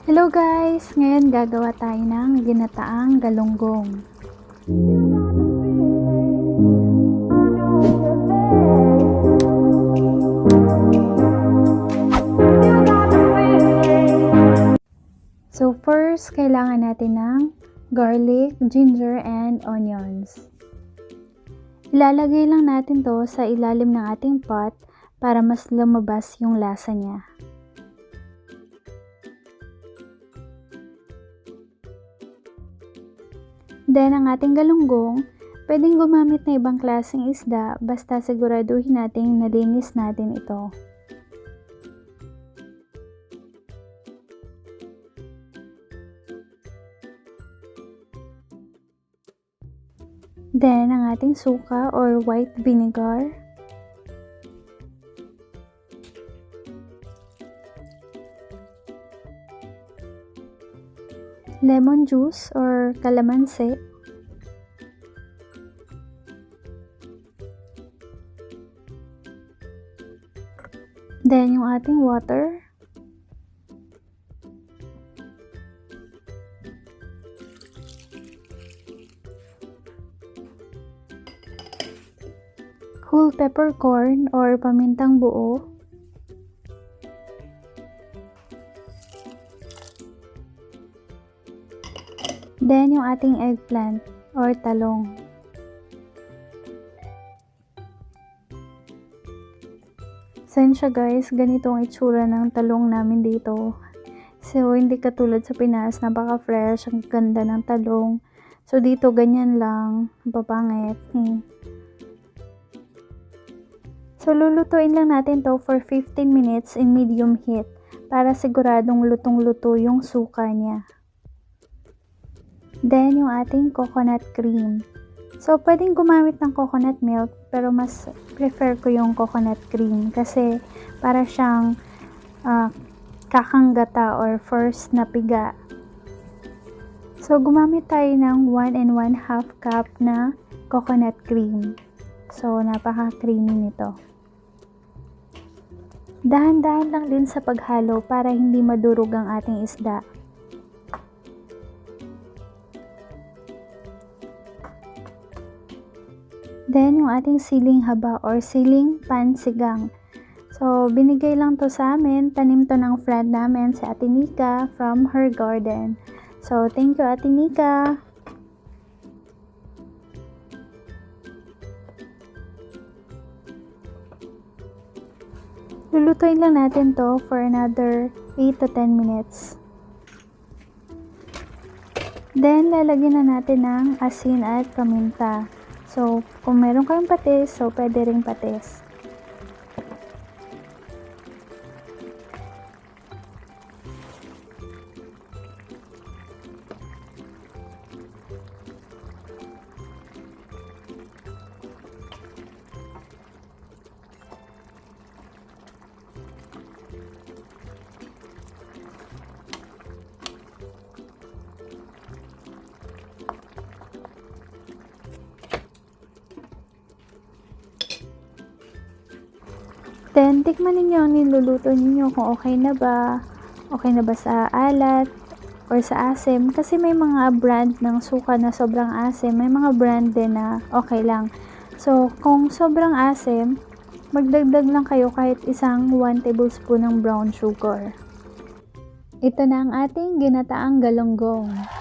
Hello guys! Ngayon gagawa tayo ng ginataang galunggong. So first, kailangan natin ng garlic, ginger, and onions. Ilalagay lang natin to sa ilalim ng ating pot para mas lumabas yung lasa niya. Then, ang ating galunggong, pwedeng gumamit na ibang klaseng isda basta siguraduhin nating nalinis natin ito. Then, ang ating suka or white vinegar. Lemon juice or Kalamansi. Then, yung ating water. Whole peppercorn or pamintang buo. Then, yung ating eggplant or talong. Sensya guys, ganito ang itsura ng talong namin dito. So, hindi katulad sa Pinas, napaka-fresh, ang ganda ng talong. So, dito ganyan lang, papangit. So, lulutuin lang natin to for 15 minutes in medium heat para siguradong lutong-luto yung suka niya. Then, yung ating coconut cream. So, pwedeng gumamit ng coconut milk, pero mas prefer ko yung coconut cream kasi para siyang kakanggata or first na piga. So, gumamit tayo ng 1 1/2 cup na coconut cream. So, napaka-creamy nito. Dahan-dahan lang din sa paghalo para hindi madurog ang ating isda. Then, yung ating siling haba or siling pansigang. So, binigay lang to sa amin. Tanim to ng friend namin, si Ate Nika, from her garden. So, thank you, Ate Nika. Lulutuin lang natin to for another 8 to 10 minutes. Then, lalagyan na natin ng asin at paminta. So, kung meron kayong patis, so pwede ring patis. Then, tikman ninyo ang niluluto ninyo kung okay na ba sa alat or sa asim. Kasi may mga brand ng suka na sobrang asim, may mga brand din na okay lang. So, kung sobrang asim, magdagdag lang kayo kahit isang 1 tablespoon ng brown sugar. Ito na ang ating ginataang galunggong.